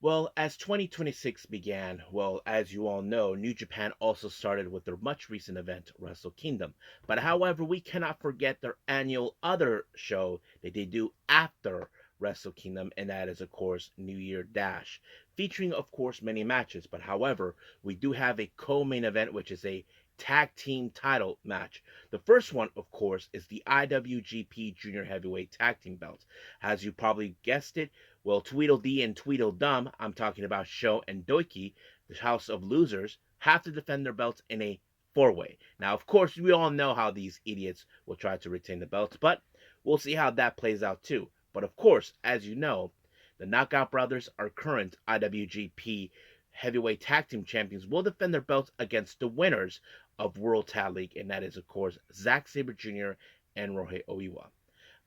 Well, as 2026 began, well, as you all know, New Japan also started with their much recent event, Wrestle Kingdom. But however, we cannot forget their annual other show that they do after Wrestle Kingdom, and that is, of course, New Year Dash, featuring, of course, many matches. But however, we do have a co-main event, which is a tag team title match. The first one, of course, is the IWGP Junior Heavyweight Tag Team Belts. As you probably guessed it, well, Tweedledee and Tweedledum, I'm talking about Sho and Doiki, the House of Losers, have to defend their belts in a four-way. Now, of course, we all know how these idiots will try to retain the belts, but we'll see how that plays out too. But of course, as you know, the Knockout Brothers, our current IWGP Heavyweight Tag Team Champions, will defend their belts against the winners of World Tag League, and that is, of course, Zack Sabre Jr. and Rohei Oiwa.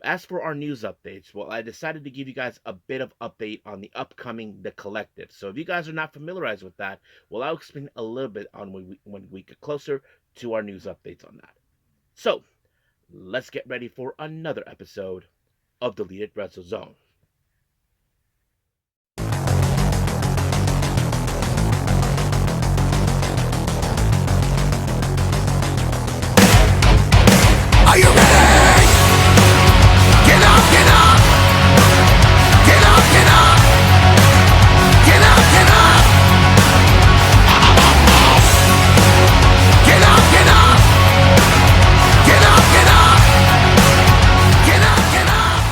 As for our news updates, well, I decided to give you guys a bit of update on the upcoming The Collective. So if you guys are not familiarized with that, well, I'll explain a little bit on when we get closer to our news updates on that. So let's get ready for another episode of Deleted Wrestle Zone. Are you ready? Get up, get up! Get up, get up! Get up, get up! Get up, get up! Get up, get up! Get up, get up!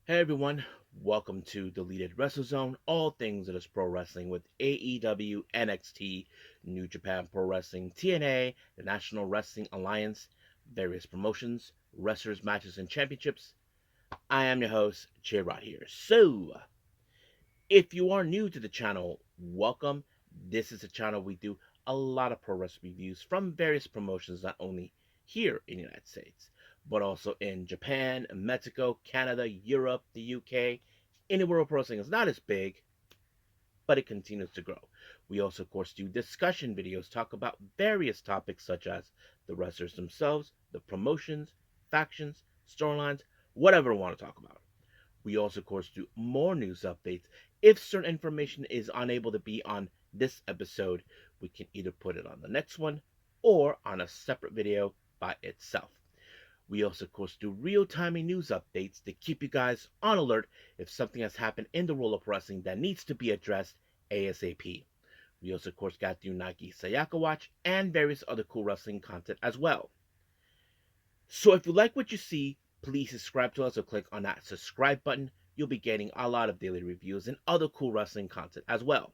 Hey everyone, welcome to Deleted Wrestle Zone, all things that is pro wrestling with AEW, NXT, New Japan Pro Wrestling, TNA, the National Wrestling Alliance, various promotions, wrestlers, matches, and championships. I am your host, J-Rod here. So, if you are new to the channel, welcome. This is a channel we do a lot of pro wrestling reviews from various promotions, not only here in the United States, but also in Japan, Mexico, Canada, Europe, the UK. Anywhere where pro wrestling is not as big, but it continues to grow. We also, of course, do discussion videos, talk about various topics such as the wrestlers themselves, the promotions, factions, storylines, whatever we want to talk about. We also, of course, do more news updates. If certain information is unable to be on this episode, we can either put it on the next one or on a separate video by itself. We also, of course, do real-time news updates to keep you guys on alert if something has happened in the world of wrestling that needs to be addressed ASAP. We also, of course, got the Unagi Sayaka Watch and various other cool wrestling content as well. So if you like what you see, please subscribe to us or click on that subscribe button. You'll be getting a lot of daily reviews and other cool wrestling content as well.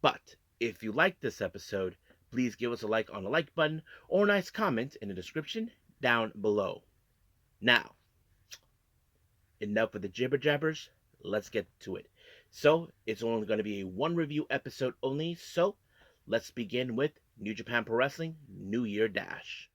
But if you like this episode, please give us a like on the like button or a nice comment in the description down below. Now, enough with the jibber jabbers. Let's get to it. So, it's only going to be a one review episode only. So, let's begin with New Japan Pro Wrestling New Year Dash.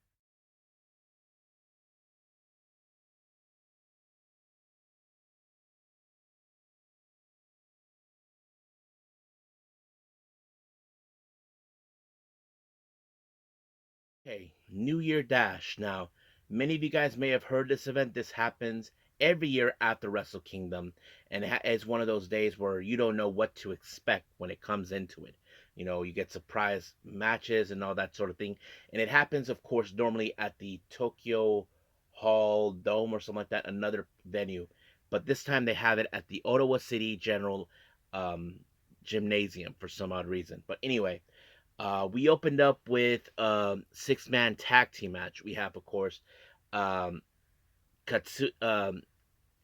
Okay, New Year Dash. Now, many of you guys may have heard this event. This happens every year after Wrestle Kingdom, and it's one of those days where you don't know what to expect when it comes into it. You know, you get surprise matches and all that sort of thing, and it happens, of course, normally at the Tokyo Hall Dome or something like that, another venue. But this time they have it at the Ottawa City General um, Gymnasium for some odd reason. But anyway, we opened up with a six-man tag team match. We have, of course, um, Katsuya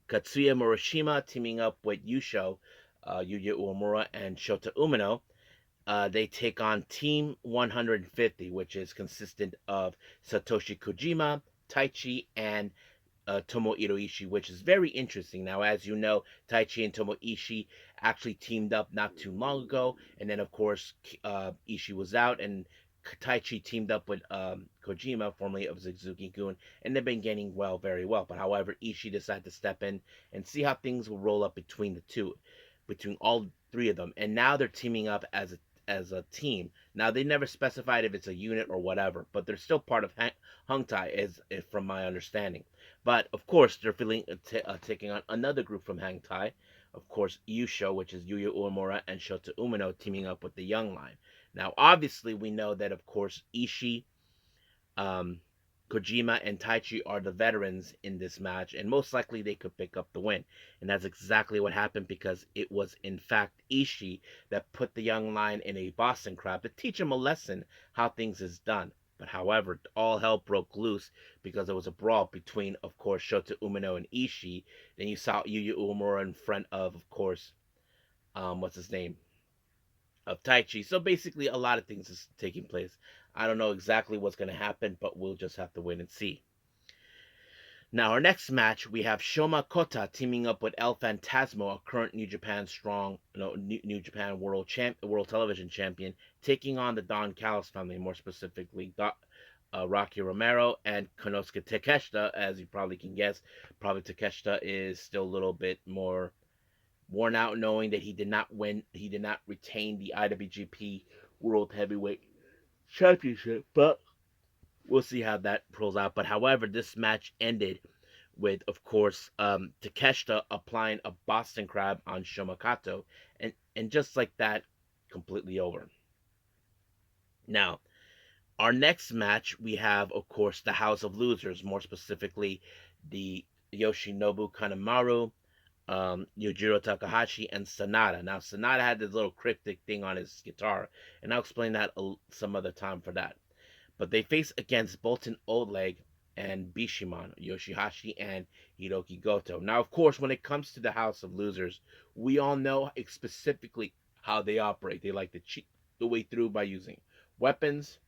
Morishima teaming up with Yuya Uemura, and Shota Umino. They take on Team 150, which is consistent of Satoshi Kojima, Taichi, and Tomohiro Ishii, which is very interesting. Now, as you know, Taichi and Tomohiro Ishii actually teamed up not too long ago, and then of course Ishii was out, and Taichi teamed up with Kojima, formerly of Suzuki-gun, and they've been getting well, very well. But however, Ishii decided to step in and see how things will roll up between the two, between all three of them, and now they're teaming up as a team. Now they never specified if it's a unit or whatever, but they're still part of Hangtai, as from my understanding. But of course, they're taking on another group from Hangtai, of course, Yusho, which is Yuya Uemura, and Shota Umino teaming up with the Young Line. Now, obviously, we know that, of course, Ishii, um, Kojima, and Taichi are the veterans in this match, and most likely they could pick up the win. And that's exactly what happened, because it was, in fact, Ishii that put the Young Lion in a Boston Crab to teach him a lesson how things is done. But however, all hell broke loose because there was a brawl between, of course, Shota Umino and Ishii. Then you saw Yuya Uemura in front of course, what's his name, of Taichi. So basically, a lot of things is taking place. I don't know exactly what's going to happen, but we'll just have to wait and see. Now, our next match, we have Shoma Kota teaming up with El Phantasmo, a current New Japan Strong, no, New Japan World Television Champion, taking on the Don Callis family, more specifically Rocky Romero and Konosuke Takeshita. As you probably can guess, probably Takeshita is still a little bit more worn out, knowing that he did not retain the IWGP World Heavyweight Championship, but we'll see how that pulls out. But however, this match ended with, of course, Takeshita applying a Boston Crab on Shomakato, and just like that, completely over. Now, our next match, we have, of course, the House of Losers, more specifically, the Yoshinobu Kanemaru, Yujiro Takahashi, and Sanada. Now, Sanada had this little cryptic thing on his guitar, and I'll explain that some other time for that. But they face against Bolton Oleg and Bishamon, Yoshihashi, and Hiroki Goto. Now, of course, when it comes to the House of Losers, we all know specifically how they operate. They like to cheat the way through by using weapons,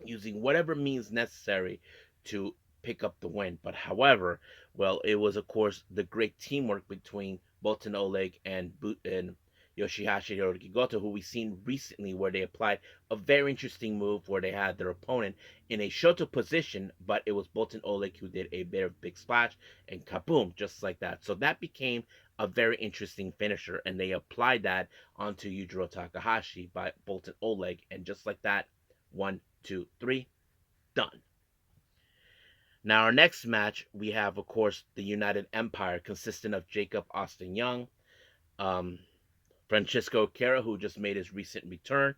using whatever means necessary to pick up the win. But however, well, it was, of course, the great teamwork between Bolton Oleg and Yoshihashi Hiroki Goto, who we've seen recently, where they applied a very interesting move where they had their opponent in a Shoto position, but it was Bolton Oleg who did a very big splash and kaboom, just like that. So that became a very interesting finisher, and they applied that onto Yujiro Takahashi by Bolton Oleg, and just like that, 1, 2, 3, done. Now, our next match, we have, of course, the United Empire, consisting of Jacob Austin Young, um, Francisco Kera, who just made his recent return,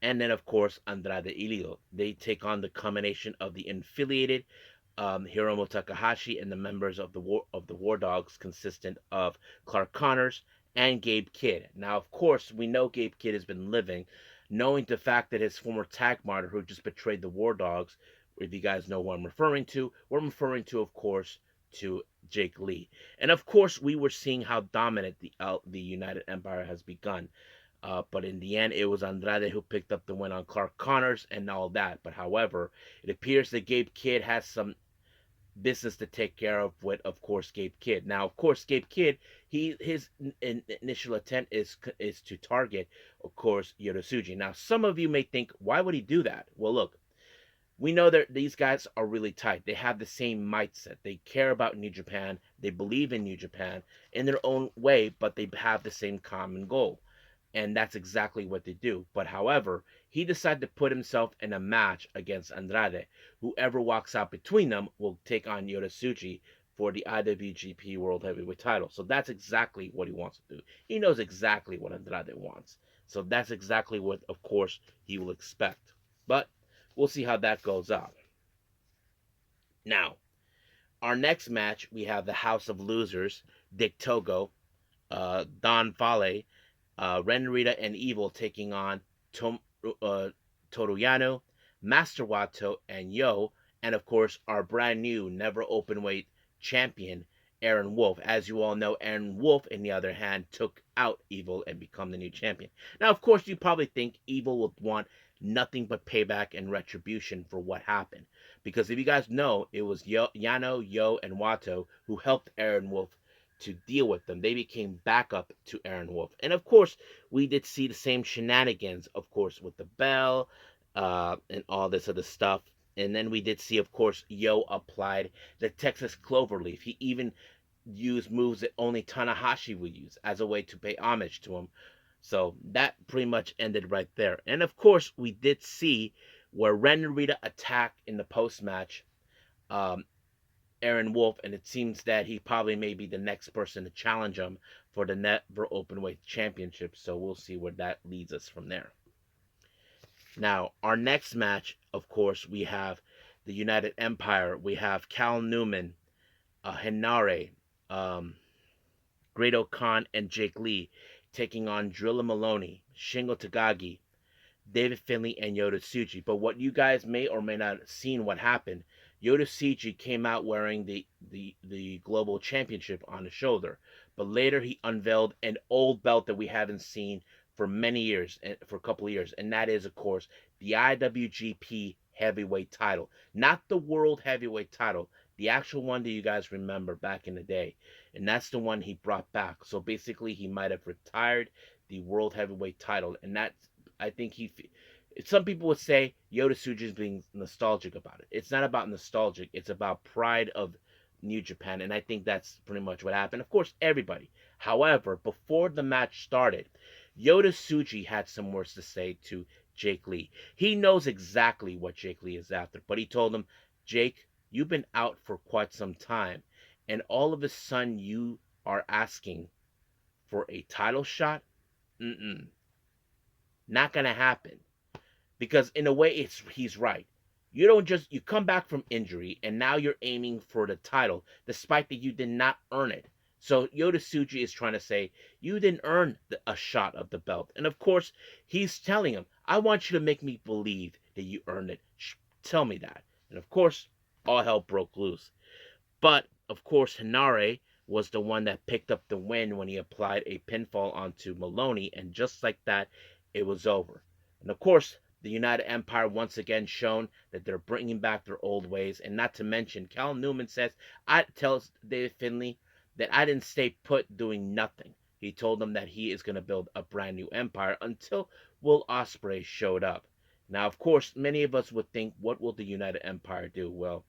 and then, of course, Andrade Iligo. They take on the combination of the affiliated Hiromu Takahashi and the members of the War Dogs, consistent of Clark Connors and Gabe Kidd. Now, of course, we know Gabe Kidd has been living, knowing the fact that his former tag partner, who just betrayed the War Dogs, if you guys know who I'm referring to, we're referring to, of course, to Jake Lee. And of course, we were seeing how dominant the United Empire has begun. But in the end, it was Andrade who picked up the win on Clark Connors and all that. But however, it appears that Gabe Kidd has some business to take care of with, of course, Gabe Kidd. Now, of course, Gabe Kidd, his initial intent is to target, of course, Yodosuji. Now, some of you may think, why would he do that? Well, look, we know that these guys are really tight. They have the same mindset. They care about New Japan. They believe in New Japan in their own way, but they have the same common goal. And that's exactly what they do. But however, he decided to put himself in a match against Andrade. Whoever walks out between them will take on Yodosuji for the IWGP World Heavyweight title. So that's exactly what he wants to do. He knows exactly what Andrade wants. So that's exactly what, of course, he will expect. But we'll see how that goes out. Now, our next match, we have the House of Losers, Dick Togo, Don Fale, Ren Narita, and Evil taking on Toruyano, Master Wato, and Yo, and of course our brand new never open weight champion, Aaron Wolf. As you all know, Aaron Wolf, in the other hand, took out Evil and become the new champion. Now, of course, you probably think Evil will want nothing but payback and retribution for what happened. Because if you guys know, it was Yano, Yo, and Wato who helped Aaron Wolf to deal with them. They became backup to Aaron Wolf. And of course, we did see the same shenanigans, of course, with the bell and all this other stuff. And then we did see, of course, Yo applied the Texas Cloverleaf. He even used moves that only Tanahashi would use as a way to pay homage to him. So that pretty much ended right there. And of course, we did see where Ren Narita attacked in the post match um, Aaron Wolf, and it seems that he probably may be the next person to challenge him for the Never Openweight Championship. So we'll see where that leads us from there. Now, our next match, of course, we have the United Empire. We have Cal Newman, Hinare, um, Great Khan, and Jake Lee taking on Drilla Maloney, Shingo Takagi, David Finlay, and Yota Tsuji. But what you guys may or may not have seen what happened, Yota Tsuji came out wearing the global championship on his shoulder. But later he unveiled an old belt that we haven't seen for many years, for a couple of years, and that is, of course, the IWGP Heavyweight title. Not the World Heavyweight title, the actual one that you guys remember back in the day. And that's the one he brought back. So basically, he might have retired the World Heavyweight title, and that's I think he. Some people would say Yota Tsuji is being nostalgic about it. It's not about nostalgic. It's about pride of New Japan, and I think that's pretty much what happened. Of course, everybody. However, before the match started, Yota Tsuji had some words to say to Jake Lee. He knows exactly what Jake Lee is after, but he told him, Jake, you've been out for quite some time, and all of a sudden you are asking for a title shot? Mm-mm. Not gonna happen. Because in a way he's right. You come back from injury and now you're aiming for the title despite that you did not earn it. So Yota Tsuji is trying to say you didn't earn a shot of the belt. And of course, he's telling him, I want you to make me believe that you earned it. Tell me that. And of course, all hell broke loose. But of course, Hinare was the one that picked up the win when he applied a pinfall onto Maloney, and just like that, it was over. And of course, the United Empire once again shown that they're bringing back their old ways, and not to mention, Cal Newman tells David Finlay that I didn't stay put doing nothing. He told them that he is going to build a brand new empire until Will Ospreay showed up. Now, of course, many of us would think, what will the United Empire do? Well,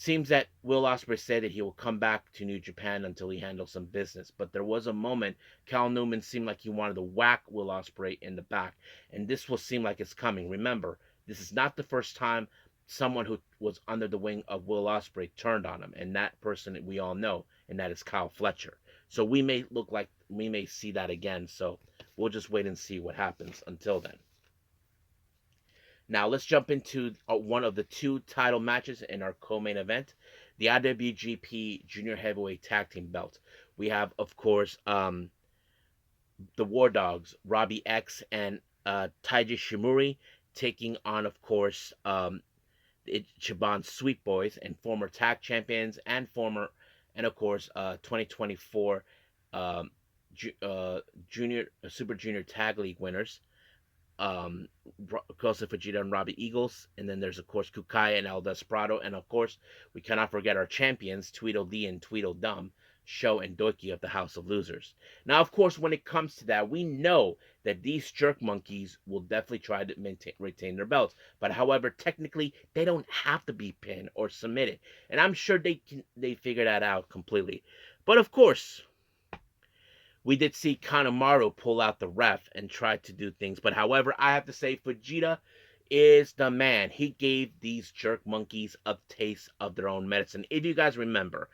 seems that Will Ospreay said that he will come back to New Japan until he handles some business. But there was a moment Cal Newman seemed like he wanted to whack Will Ospreay in the back, and this will seem like it's coming. Remember, this is not the first time someone who was under the wing of Will Ospreay turned on him, and that person we all know, and that is Kyle Fletcher. So we may see that again. So we'll just wait and see what happens until then. Now let's jump into one of the two title matches in our co-main event, the IWGP Junior Heavyweight Tag Team Belt. We have, of course, the War Dogs, Robbie X and Taiji Shimuri, taking on, of course, the Ichiban Sweet Boys and former tag champions and of course, 2024 um, Super Junior Tag League winners, um, Kosa Fujita and Robbie Eagles, and then there's of course Kukai and El Desperado, and of course we cannot forget our champions Tweedledee and Tweedledum, Sho and Doki of the House of Losers. Now, of course, when it comes to that, we know that these jerk monkeys will definitely try to retain their belts. But however, technically, they don't have to be pinned or submitted, and I'm sure they figure that out completely. But of course, we did see Kanemaru pull out the ref and try to do things. But however, I have to say Fujita is the man. He gave these jerk monkeys a taste of their own medicine. If you guys remember,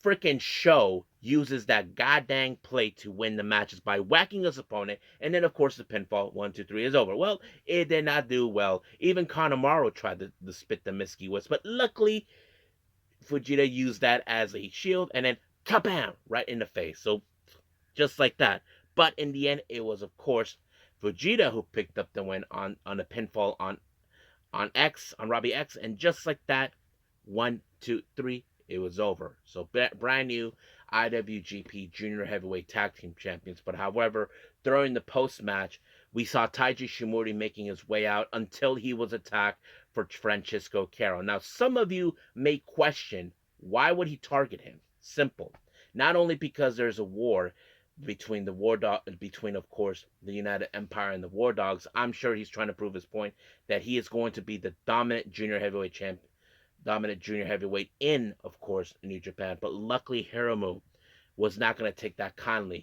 freaking Sho uses that goddamn plate to win the matches by whacking his opponent, and then of course the pinfall 1, 2, 3 is over. Well, it did not do well. Even Kanemaru tried to spit the Misky Wisp, but luckily Fujita used that as a shield, and then kabam, right in the face. So just like that. But in the end, it was, of course, Fujita who picked up the win on a pinfall on Robbie X, and just like that, 1, 2, 3, it was over. So brand new IWGP Junior Heavyweight Tag Team Champions. But however, during the post match, we saw Taiji Shimori making his way out until he was attacked for Francisco Caro. Now, some of you may question, why would he target him? Simple. Not only because there's a war between between of course the United Empire and the War Dogs. I'm sure he's trying to prove his point that he is going to be the dominant junior heavyweight in, of course, New Japan. But luckily Hiromu was not going to take that kindly,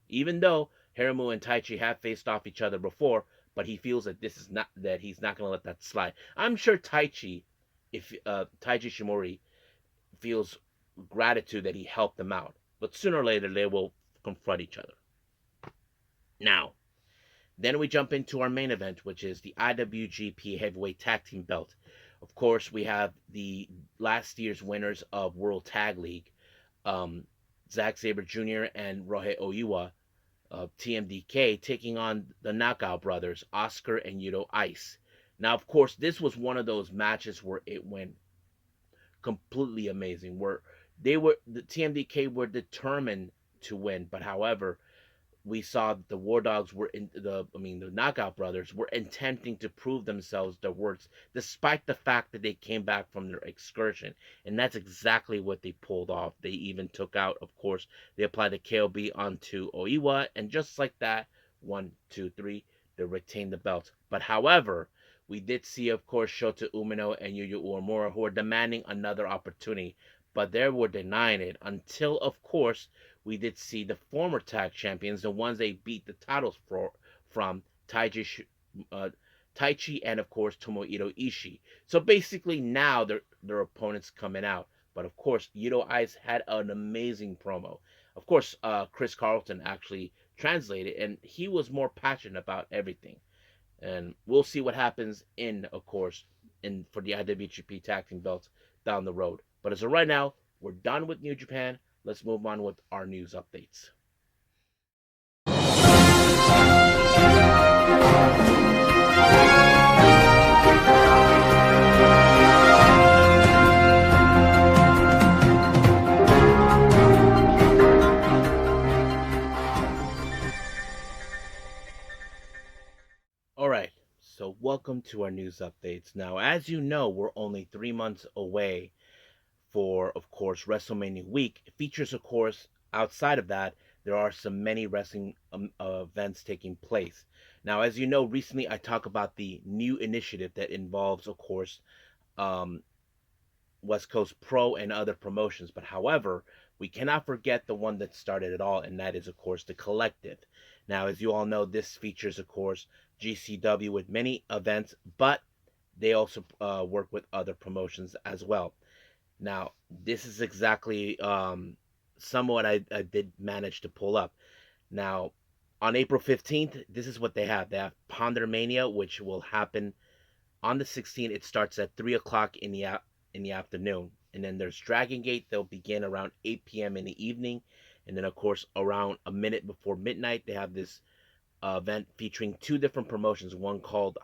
even though Hiromu and Taichi have faced off each other before, but he feels that he's not going to let that slide. I'm sure Taichi Shimori feels gratitude that he helped them out. But sooner or later, they will confront each other. Now, then we jump into our main event, which is the IWGP Heavyweight Tag Team Belt. Of course, we have the last year's winners of World Tag League, um, Zack Sabre Jr. and Rohei Oiwa of TMDK, taking on the Knockout Brothers, Oscar and Yuto Ice. Now, of course, this was one of those matches where it went completely amazing, where the TMDK were determined to win, but however, we saw that the War Dogs were the Knockout Brothers were attempting to prove themselves their worth, despite the fact that they came back from their excursion, and that's exactly what they pulled off. They even took out, of course, they applied the KOB onto Oiwa, and just like that, 1, 2, 3, they retained the belt. But however, we did see, of course, Shota Umino and Yuya Uemura who are demanding another opportunity, but they were denying it until, of course, we did see the former tag champions, the ones they beat the titles from uh, Taichi and of course Tomohiro Ishii. So basically now their opponents coming out. But of course, Yuto Ice had an amazing promo. Of course, Chris Carlton actually translated, and he was more passionate about everything. And we'll see what happens in, of course, in for the IWGP Tag Team belts down the road. But as of right now, we're done with New Japan. Let's move on with our news updates. All right, so welcome to our news updates. Now, as you know, we're only 3 months away for, of course, WrestleMania week. It features, of course, outside of that, there are some many wrestling events taking place. Now, as you know, recently I talked about the new initiative that involves, of course, um, West Coast Pro and other promotions. But however, we cannot forget the one that started it all, and that is, of course, the Collective. Now, as you all know, this features, of course, GCW with many events, but they also work with other promotions as well. Now, this is exactly somewhat I did manage to pull up. Now, on April 15th, this is what they have. They have Pondermania, which will happen on the 16th. It starts at 3 o'clock in the afternoon. And then there's Dragon Gate. They'll begin around 8 p.m. in the evening. And then, of course, around a minute before midnight, they have this event featuring two different promotions, one called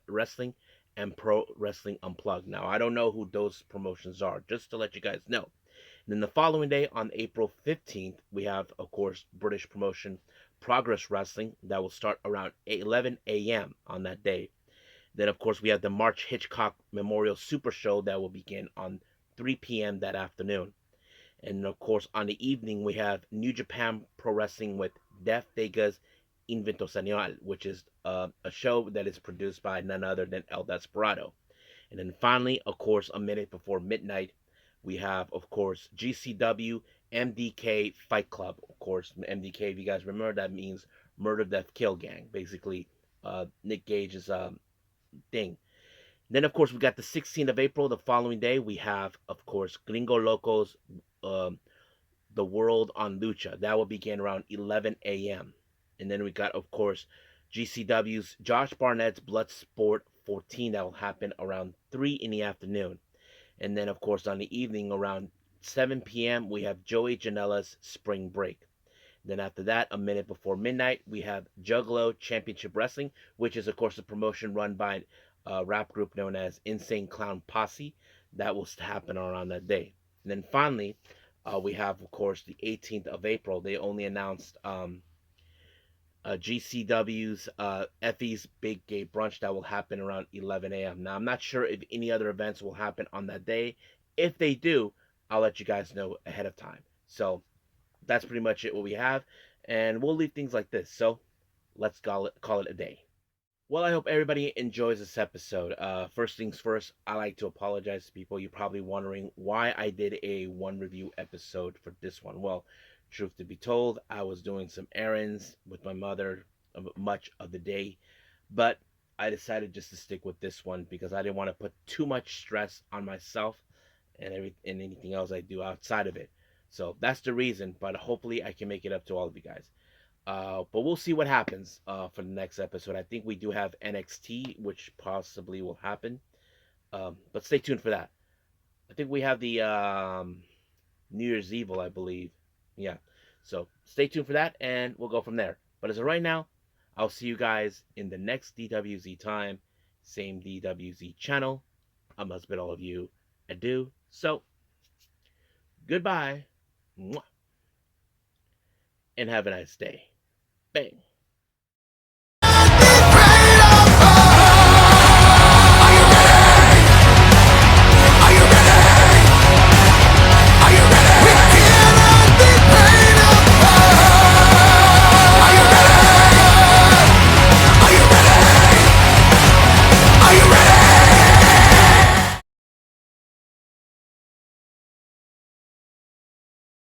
Wrestling and Pro Wrestling Unplugged. Now, I don't know who those promotions are, just to let you guys know. And then the following day, on April 15th, we have, of course, British promotion Progress Wrestling that will start around 11 a.m. on that day. Then, of course, we have the March Hitchcock Memorial Super Show that will begin on 3 p.m. that afternoon. And, of course, on the evening, we have New Japan Pro Wrestling with Def Vega's Invento Señal, which is a show that is produced by none other than El Desperado. And then finally, of course, a minute before midnight, we have, of course, GCW MDK Fight Club. Of course, MDK, if you guys remember, that means Murder, Death, Kill Gang. Basically, Nick Gage's thing. Then, of course, we got the 16th of April, the following day. We have, of course, Gringo Locos, um, The World on Lucha. That will begin around 11 a.m. And then we got, of course, GCW's Josh Barnett's Bloodsport 14. That will happen around 3 in the afternoon. And then, of course, on the evening around 7 p.m., we have Joey Janela's Spring Break. Then after that, a minute before midnight, we have Juggalo Championship Wrestling, which is, of course, a promotion run by a rap group known as Insane Clown Posse. That will happen around that day. And then finally, we have, of course, the 18th of April. They only announced GCW's Effie's Big Gay Brunch that will happen around 11 a.m. Now, I'm not sure if any other events will happen on that day. If they do, I'll let you guys know ahead of time. So that's pretty much it what we have, and we'll leave things like this. So let's call it a day. Well, I hope everybody enjoys this episode. First things first, I like to apologize to people. You're probably wondering why I did a one review episode for this one. Well, truth to be told, I was doing some errands with my mother much of the day, but I decided just to stick with this one because I didn't want to put too much stress on myself and anything else I do outside of it. So that's the reason. But hopefully I can make it up to all of you guys. But we'll see what happens for the next episode. I think we do have NXT, which possibly will happen. But stay tuned for that. I think we have the New Year's Evil, I believe. Yeah. So stay tuned for that, and we'll go from there. But as of right now, I'll see you guys in the next DWZ time, same DWZ channel. I must bid all of you adieu. So goodbye, and have a nice day. Bang.